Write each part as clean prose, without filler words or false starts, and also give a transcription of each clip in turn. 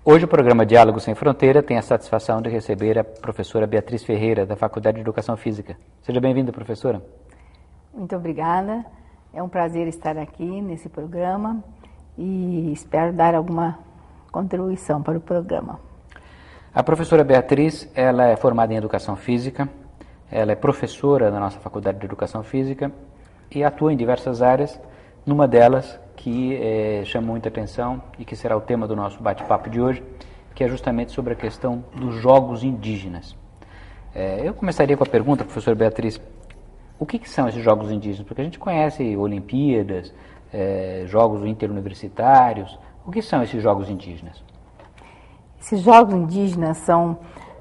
Hoje o programa Diálogo Sem Fronteira tem a satisfação de receber a professora Beatriz Ferreira, da Faculdade de Educação Física. Seja bem-vinda, professora. Muito obrigada. É um prazer estar aqui nesse programa e espero dar alguma contribuição para o programa. A professora Beatriz, ela é formada em Educação Física, ela é professora da nossa Faculdade de Educação Física e atua em diversas áreas, numa delas que chama muita atenção e que será o tema do nosso bate-papo de hoje, que é justamente sobre a questão dos jogos indígenas. Eu começaria com a pergunta, professora Beatriz, o que são esses jogos indígenas? Porque a gente conhece Olimpíadas, jogos interuniversitários, o que são esses jogos indígenas? Esses jogos indígenas são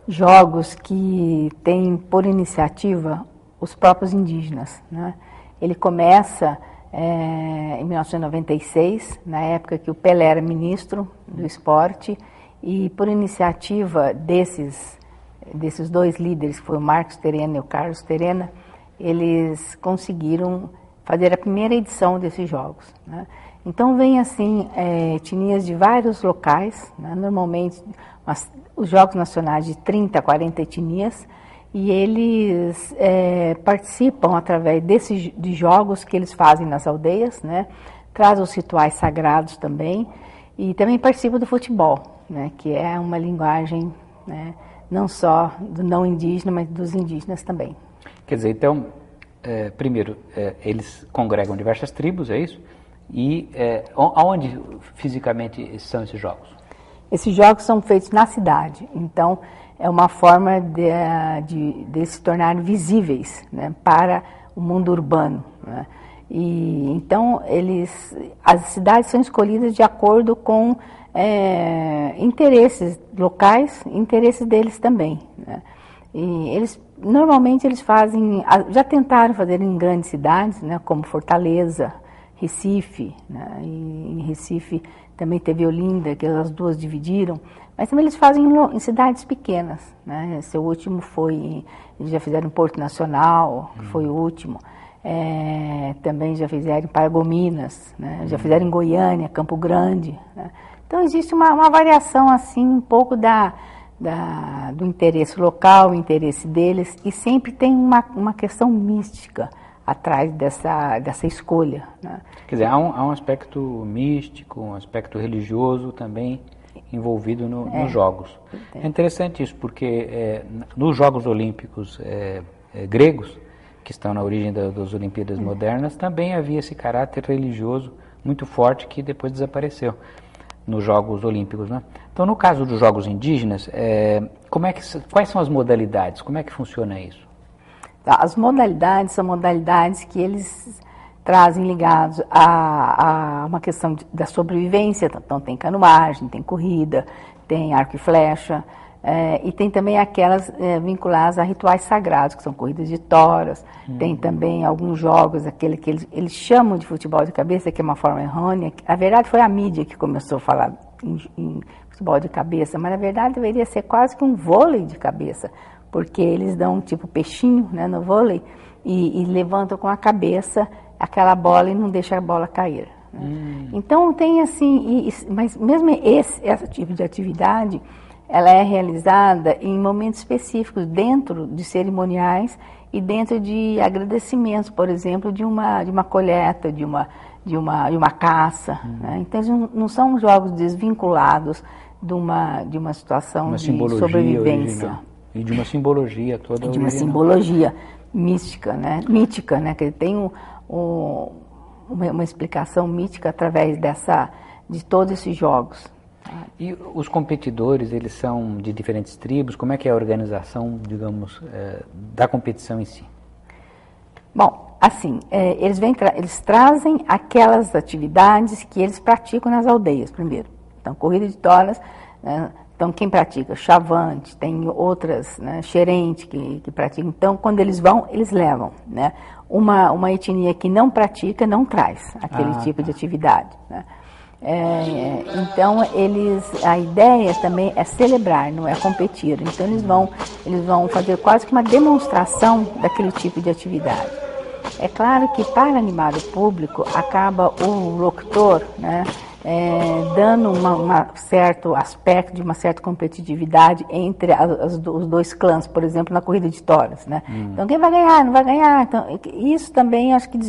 jogos que têm por iniciativa os próprios indígenas, né? Ele começa em 1996, na época que o Pelé era ministro do esporte, e por iniciativa desses dois líderes, que foi o Marcos Terena e o Carlos Terena, eles conseguiram fazer a primeira edição desses jogos, né? Então vem assim etnias de vários locais, né? Normalmente os jogos nacionais de 30 a 40 etnias, e eles participam através de jogos que eles fazem nas aldeias, né? Trazem os rituais sagrados também, e também participam do futebol, né? Que é uma linguagem, né? Não só do não indígena, mas dos indígenas também. Quer dizer, então, primeiro, eles congregam diversas tribos, é isso? E aonde fisicamente são esses jogos? Esses jogos são feitos na cidade, então é uma forma de se tornar visíveis, né, para o mundo urbano, né? E então as cidades são escolhidas de acordo com interesses locais, interesses deles também, né? E normalmente eles já tentaram fazer em grandes cidades, né, como Fortaleza, Recife, né? E em Recife também teve Olinda, que as duas dividiram, mas também eles fazem em cidades pequenas, né? Esse último eles já fizeram em Porto Nacional, que foi o último, também já fizeram em Paragominas, né? Já fizeram em Goiânia, Campo Grande, né? Então existe uma variação assim, um pouco do interesse local, o interesse deles, e sempre tem uma questão mística atrás dessa escolha, né? Quer dizer, há um aspecto místico, um aspecto religioso também envolvido nos jogos. É interessante isso, porque nos Jogos Olímpicos gregos, que estão na origem das Olimpíadas modernas, também havia esse caráter religioso muito forte que depois desapareceu nos Jogos Olímpicos, né? Então, no caso dos Jogos Indígenas, quais são as modalidades? Como é que funciona isso? As modalidades são modalidades que eles trazem ligados a uma questão da sobrevivência. Então tem canoagem, tem corrida, tem arco e flecha, e tem também aquelas vinculadas a rituais sagrados, que são corridas de toras. Tem também alguns jogos, aquele que eles chamam de futebol de cabeça, que é uma forma errônea. Na verdade foi a mídia que começou a falar em futebol de cabeça, mas na verdade deveria ser quase que um vôlei de cabeça, porque eles dão tipo peixinho, né, no vôlei e levantam com a cabeça aquela bola e não deixam a bola cair, né? Então tem assim, mas mesmo esse tipo de atividade, ela é realizada em momentos específicos, dentro de cerimoniais e dentro de agradecimentos, por exemplo, de uma colheita, de uma caça, né? Então eles não são jogos desvinculados de uma situação de sobrevivência. Original. E de uma simbologia toda. De uma simbologia mística, né? Mítica, né? Que tem uma explicação mítica através de todos esses jogos. E os competidores, eles são de diferentes tribos? Como é que é a organização, digamos, da competição em si? Bom, assim, eles trazem aquelas atividades que eles praticam nas aldeias, primeiro. Então, corrida de toras, né? Então, quem pratica chavante, tem outras, né, xerente que praticam. Então, quando eles vão, eles levam, né? Uma etnia que não pratica, não traz aquele tipo de atividade, né? Então, a ideia também é celebrar, não é competir. Então, eles vão fazer quase que uma demonstração daquele tipo de atividade. É claro que para animar o público, acaba o locutor, né, dando um certo aspecto de uma certa competitividade entre os dois clãs, por exemplo, na corrida de touros, né? Então, quem vai ganhar, não vai ganhar. Então, isso também acho que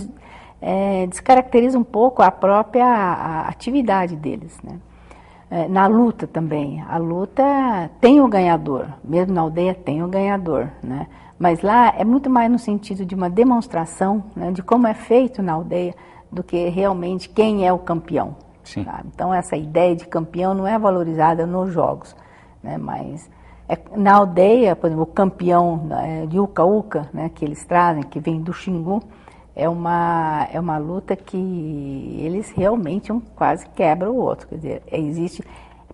descaracteriza um pouco a própria atividade deles, né? Na luta também, a luta tem o ganhador, mesmo na aldeia tem o ganhador, né? Mas lá é muito mais no sentido de uma demonstração, né, de como é feito na aldeia, do que realmente quem é o campeão. Tá? Então essa ideia de campeão não é valorizada nos jogos, né? Mas na aldeia, por exemplo, o campeão de Uca-Uca, né, que eles trazem, que vem do Xingu, é uma luta que eles realmente quase quebram o outro. Quer dizer, existe,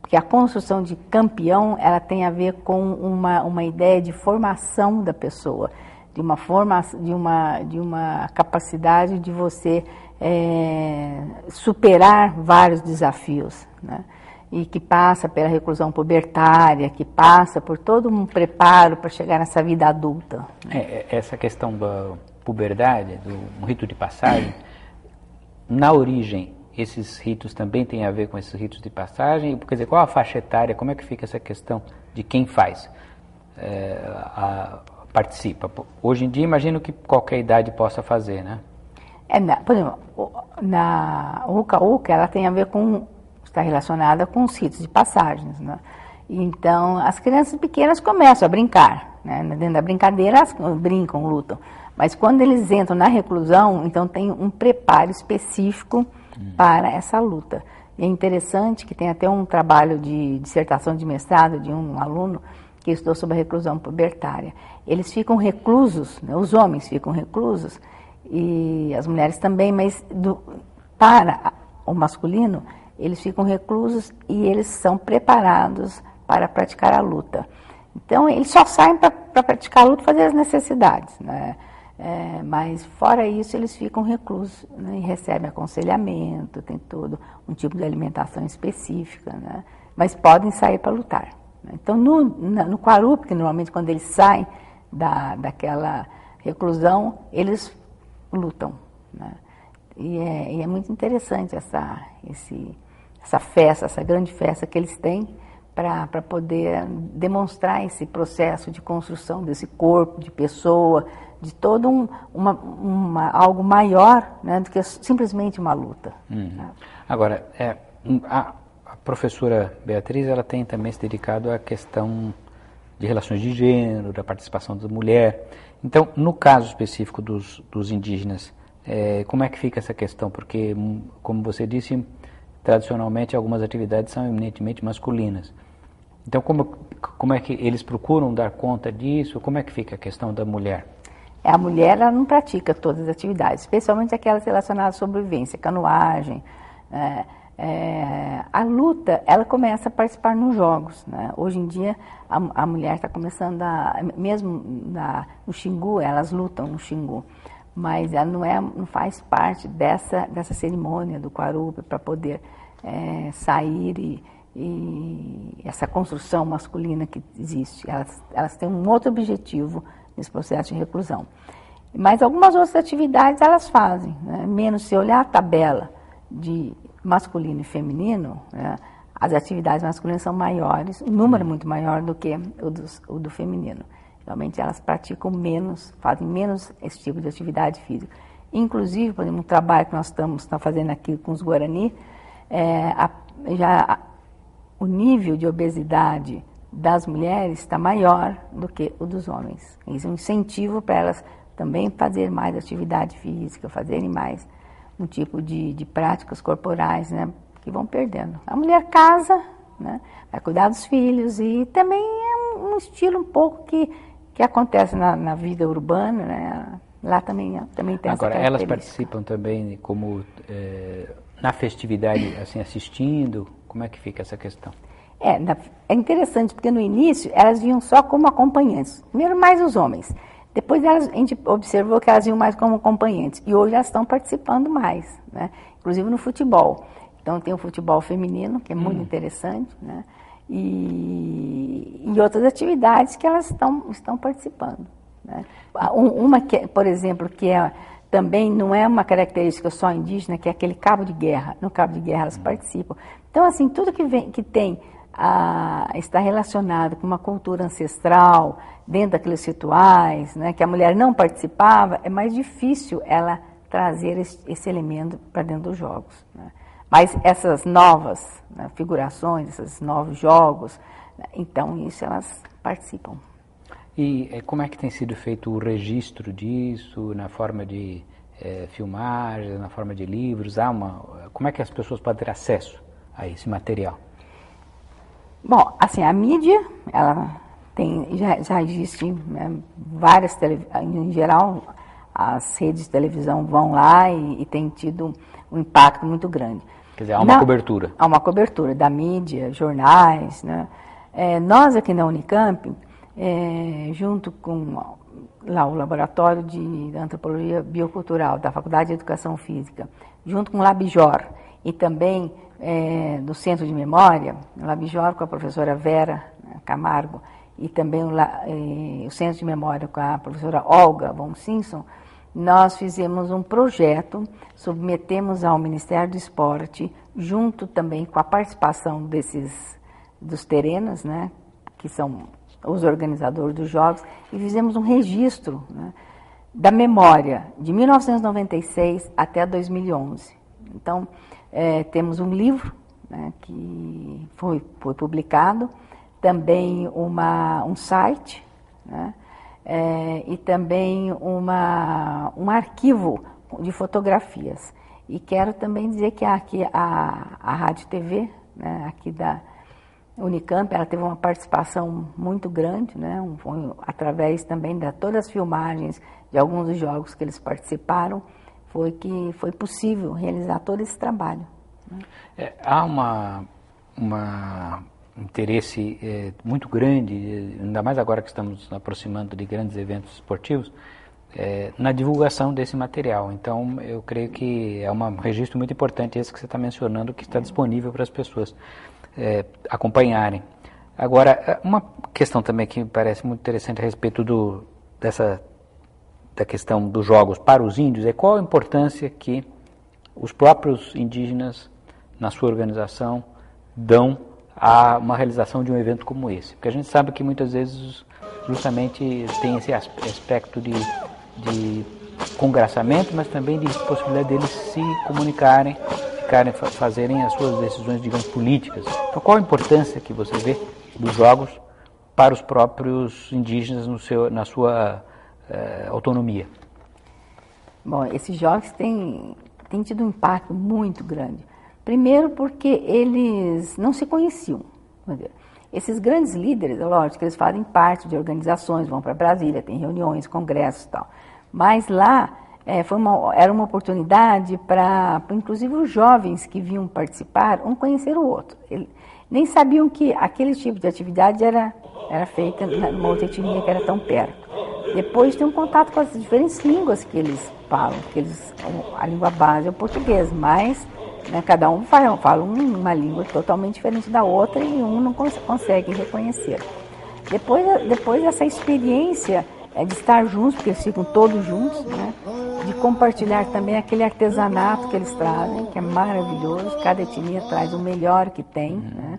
porque a construção de campeão, ela tem a ver com uma ideia de formação da pessoa, de uma capacidade de você superar vários desafios, né? E que passa pela reclusão pubertária, que passa por todo um preparo para chegar nessa vida adulta. Essa questão da puberdade, do rito de passagem, na origem, esses ritos também têm a ver com esses ritos de passagem? Quer dizer, qual a faixa etária, como é que fica essa questão de quem faz, participa? Hoje em dia, imagino que qualquer idade possa fazer, né? Por exemplo, na Uca-Uca, ela tem a ver está relacionada com os ritos de passagens, né? Então, as crianças pequenas começam a brincar, né? Dentro da brincadeira, elas brincam, lutam. Mas quando eles entram na reclusão, então tem um preparo específico para essa luta. E é interessante que tem até um trabalho de dissertação de mestrado de um aluno que estudou sobre a reclusão pubertária. Eles ficam reclusos, né? Os homens ficam reclusos, e as mulheres também, mas para o masculino, eles ficam reclusos e eles são preparados para praticar a luta. Então, eles só saem para praticar a luta e fazer as necessidades, né? Mas, fora isso, eles ficam reclusos, né? E recebem aconselhamento, tem todo um tipo de alimentação específica, né? Mas podem sair para lutar, né? Então, no Quarup, que normalmente quando eles saem daquela reclusão, eles lutam, né? E é muito interessante essa festa, essa grande festa que eles têm para poder demonstrar esse processo de construção desse corpo, de pessoa, de todo algo maior, né, do que simplesmente uma luta. Né? Agora, a professora Beatriz, ela tem também se dedicado à questão de relações de gênero, da participação da mulher. Então, no caso específico dos indígenas, como é que fica essa questão? Porque, como você disse, tradicionalmente algumas atividades são eminentemente masculinas. Então, como é que eles procuram dar conta disso? Como é que fica a questão da mulher? A mulher, ela não pratica todas as atividades, especialmente aquelas relacionadas à sobrevivência, canoagem. A luta, ela começa a participar nos jogos, né? Hoje em dia, a mulher está começando mesmo no Xingu, elas lutam no Xingu, mas ela não faz parte dessa cerimônia do Quarup para poder sair e essa construção masculina que existe. Elas têm um outro objetivo nesse processo de reclusão. Mas algumas outras atividades elas fazem, né? Menos se olhar a tabela de masculino e feminino, né? As atividades masculinas são maiores, o número é muito maior do que o do feminino. Realmente elas praticam menos, fazem menos esse tipo de atividade física. Inclusive, por exemplo, um trabalho que nós estamos fazendo aqui com os Guarani, o nível de obesidade das mulheres está maior do que o dos homens. Isso é um incentivo para elas também fazerem mais atividade física, fazerem mais um tipo de práticas corporais, né, que vão perdendo. A mulher casa, né, vai cuidar dos filhos e também é um estilo um pouco que acontece na vida urbana, né, lá também tem essa característica. Agora, elas participam também como na festividade, assim, assistindo? Como é que fica essa questão? É interessante, porque no início elas vinham só como acompanhantes. Primeiro mais os homens. Depois a gente observou que elas vinham mais como acompanhantes. E hoje elas estão participando mais, né? Inclusive no futebol. Então tem o futebol feminino, que é muito interessante, né? E outras atividades que elas estão participando, né? Uma, por exemplo, que também não é uma característica só indígena, que é aquele cabo de guerra. No cabo de guerra elas participam. Então, assim, tudo que tem está relacionado com uma cultura ancestral, dentro daqueles rituais, né, que a mulher não participava, é mais difícil ela trazer esse elemento para dentro dos jogos, né. Mas essas novas, né, figurações, esses novos jogos, né, então isso elas participam. E como é que tem sido feito o registro disso, na forma de filmagens, na forma de livros? Como é que as pessoas podem ter acesso a esse material? Bom, assim, a mídia, ela já existe, né, várias, em geral, as redes de televisão vão lá e tem tido um impacto muito grande. Quer dizer, há uma cobertura. Há uma cobertura da mídia, jornais, né? Nós aqui na Unicamp, junto com lá o Laboratório de Antropologia Biocultural da Faculdade de Educação Física, junto com o Labjor e também do Centro de Memória, o Labjor com a professora Vera Camargo e também o Centro de Memória com a professora Olga von Simpson, nós fizemos um projeto, submetemos ao Ministério do Esporte, junto também com a participação dos terenos, né, que são os organizadores dos jogos, e fizemos um registro, né, da memória de 1996 até 2011. Então, temos um livro, né, que foi publicado, também um site, né, e também um arquivo de fotografias. E quero também dizer que aqui a Rádio TV, né, aqui da Unicamp, ela teve uma participação muito grande, né, através também de todas as filmagens de alguns dos jogos que eles participaram, foi possível realizar todo esse trabalho, né. Há um interesse muito grande, ainda mais agora que estamos nos aproximando de grandes eventos esportivos, na divulgação desse material. Então, eu creio que é um registro muito importante esse que você está mencionando, que está disponível para as pessoas acompanharem. Agora, uma questão também que me parece muito interessante a respeito da questão dos jogos para os índios é qual a importância que os próprios indígenas, na sua organização, dão a uma realização de um evento como esse. Porque a gente sabe que muitas vezes justamente tem esse aspecto de congraçamento, mas também de possibilidade deles se comunicarem, fazerem as suas decisões, digamos, políticas. Então, qual a importância que você vê dos jogos para os próprios indígenas na sua autonomia? Bom, esses jogos têm tido um impacto muito grande. Primeiro porque eles não se conheciam. Esses grandes líderes, é lógico que eles fazem parte de organizações, vão para Brasília, tem reuniões, congressos e tal. Mas lá era uma oportunidade para, inclusive, os jovens que vinham participar, um conhecer o outro. Eles nem sabiam que aquele tipo de atividade era feita numa outra etnia que era tão perto. Depois tem um contato com as diferentes línguas que eles falam, a língua base é o português, mas, né, cada um fala uma língua totalmente diferente da outra e um não consegue reconhecer. Depois dessa experiência de estar juntos, porque eles ficam todos juntos, né, de compartilhar também aquele artesanato que eles trazem, que é maravilhoso, cada etnia traz o melhor que tem, né.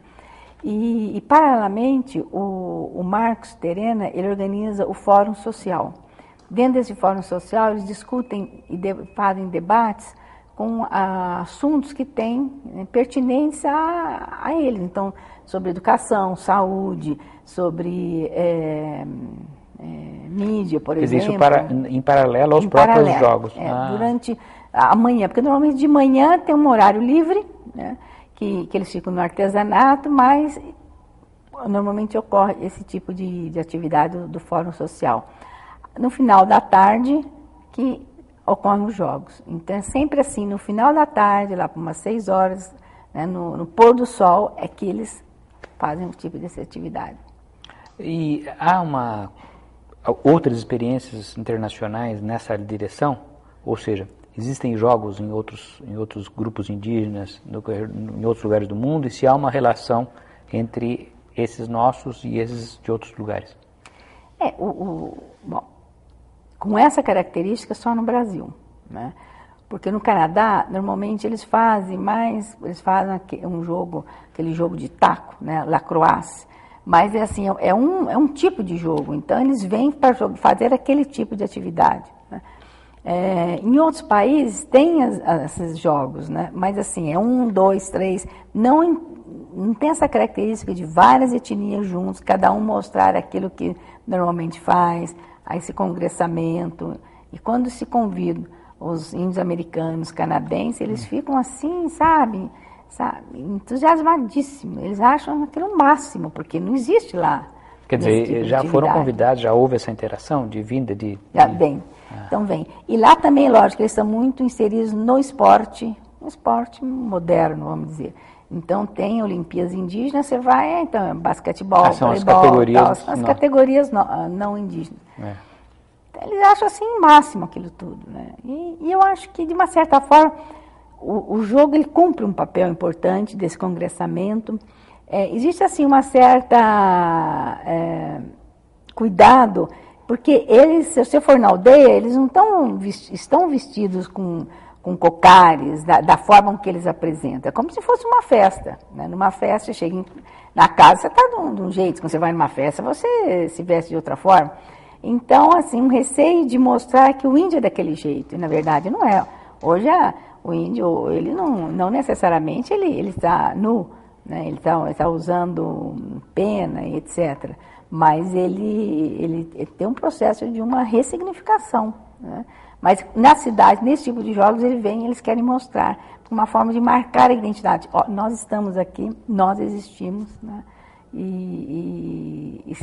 E paralelamente, o Marcos Terena, ele organiza o Fórum Social. Dentro desse Fórum Social, eles discutem e fazem debates com assuntos que têm pertinência a eles. Então, sobre educação, saúde, sobre mídia, por exemplo. Isso em paralelo aos próprios jogos. Durante a manhã, porque normalmente de manhã tem um horário livre, né, que eles ficam no artesanato, mas normalmente ocorre esse tipo de atividade do Fórum Social. No final da tarde, que ocorrem os jogos. Então, é sempre assim, no final da tarde, lá por umas 6 horas, né, no pôr do sol, é que eles fazem um tipo dessa atividade. E há outras experiências internacionais nessa direção? Ou seja, existem jogos em outros grupos indígenas, em outros lugares do mundo, e se há uma relação entre esses nossos e esses de outros lugares? Bom, com essa característica só no Brasil, né? Porque no Canadá, normalmente eles fazem aquele jogo de taco, né? Lacrosse. Mas é assim, é um tipo de jogo, então eles vêm para fazer aquele tipo de atividade, né? Em outros países tem esses jogos, né? Mas assim, é 1, 2, 3, não tem essa característica de várias etnias juntos, cada um mostrar aquilo que normalmente faz, a esse congressamento. E quando se convidam os índios americanos, canadenses, eles ficam assim, sabe, entusiasmadíssimos. Eles acham aquilo o máximo, porque não existe lá. Quer dizer, tipo já foram convidados, já houve essa interação de vinda de... Já vem. Então vem. E lá também, lógico, eles estão muito inseridos no esporte moderno, vamos dizer. Então tem Olimpíadas Indígenas, você vai, então, basquetebol, são voleibol, as categorias, são as categorias não indígenas. Então, eles acham assim o máximo aquilo tudo, né? E eu acho que, de uma certa forma, o jogo ele cumpre um papel importante desse congressamento. Existe assim uma certa cuidado, porque eles, se você for na aldeia, eles não estão vestidos com cocares, da forma que eles apresentam. É como se fosse uma festa, né? Numa festa, você chega na casa, você está de um jeito, quando você vai numa festa, você se veste de outra forma. Então, assim, um receio de mostrar que o índio é daquele jeito, e na verdade não é. Hoje o índio, ele não necessariamente ele está nu, né? Ele está usando pena e etc. Mas ele tem um processo de uma ressignificação, né? Mas na cidade, nesse tipo de jogos, eles querem mostrar uma forma de marcar a identidade. Ó, nós estamos aqui, nós existimos, né? E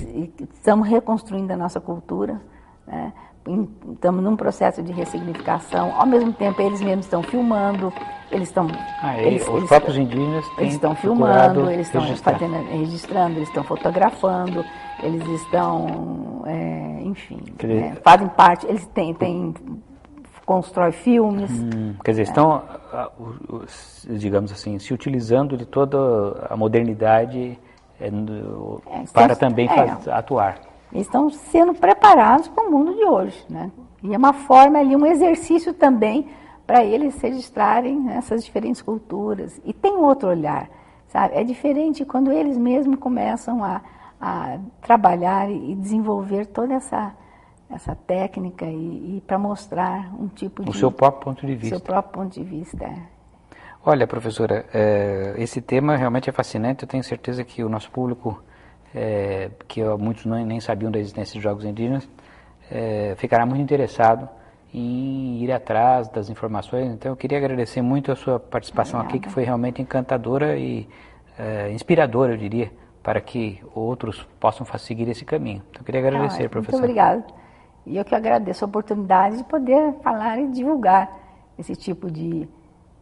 estamos reconstruindo a nossa cultura, né? Estamos num processo de ressignificação. Ao mesmo tempo, eles mesmos estão filmando, os próprios indígenas eles estão filmando, eles estão registrando, eles estão fotografando, eles estão, enfim, fazem parte, eles constrói filmes. Quer dizer, estão, digamos assim, se utilizando de toda a modernidade para também atuar. Eles estão sendo preparados para o mundo de hoje, né? E é uma forma ali, um exercício também para eles se registrarem essas diferentes culturas. E tem outro olhar, sabe? É diferente quando eles mesmos começam a trabalhar e desenvolver toda essa técnica e para mostrar um tipo de... O seu próprio ponto de vista. O seu próprio ponto de vista, Olha, professora, esse tema realmente é fascinante. Eu tenho certeza que o nosso público, que muitos nem sabiam da existência de jogos indígenas, ficará muito interessado em ir atrás das informações. Então eu queria agradecer muito a sua participação aqui, que foi realmente encantadora e inspiradora, eu diria, para que outros possam seguir esse caminho. Então eu queria agradecer, professora. Muito obrigada. E eu que agradeço a oportunidade de poder falar e divulgar esse tipo de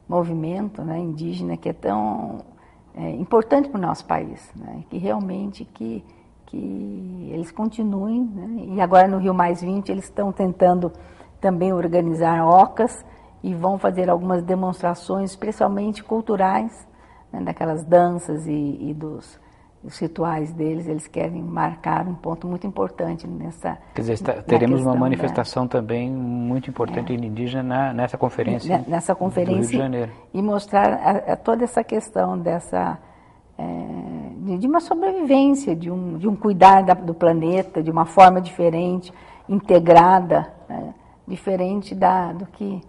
movimento, né, indígena, que é tão importante para o nosso país, né, que realmente que eles continuem, né, e agora no Rio Mais 20 eles estão tentando também organizar ocas e vão fazer algumas demonstrações, especialmente culturais, né, daquelas danças e dos rituais deles. Eles querem marcar um ponto muito importante nessa... Quer dizer, teremos uma manifestação também muito importante indígena nessa conferência, nessa conferência do Rio de Janeiro. E mostrar toda essa questão de uma sobrevivência, de um cuidar do planeta, de uma forma diferente, integrada, né, diferente do que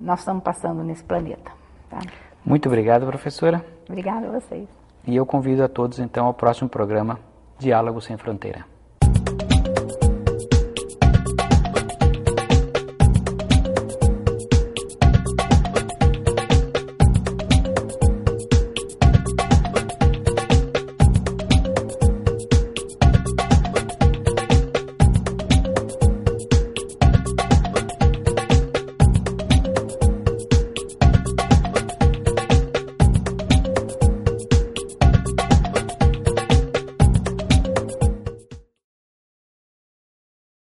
nós estamos passando nesse planeta. Tá? Muito obrigado, professora. Obrigada a vocês. E eu convido a todos, então, ao próximo programa Diálogo Sem Fronteira.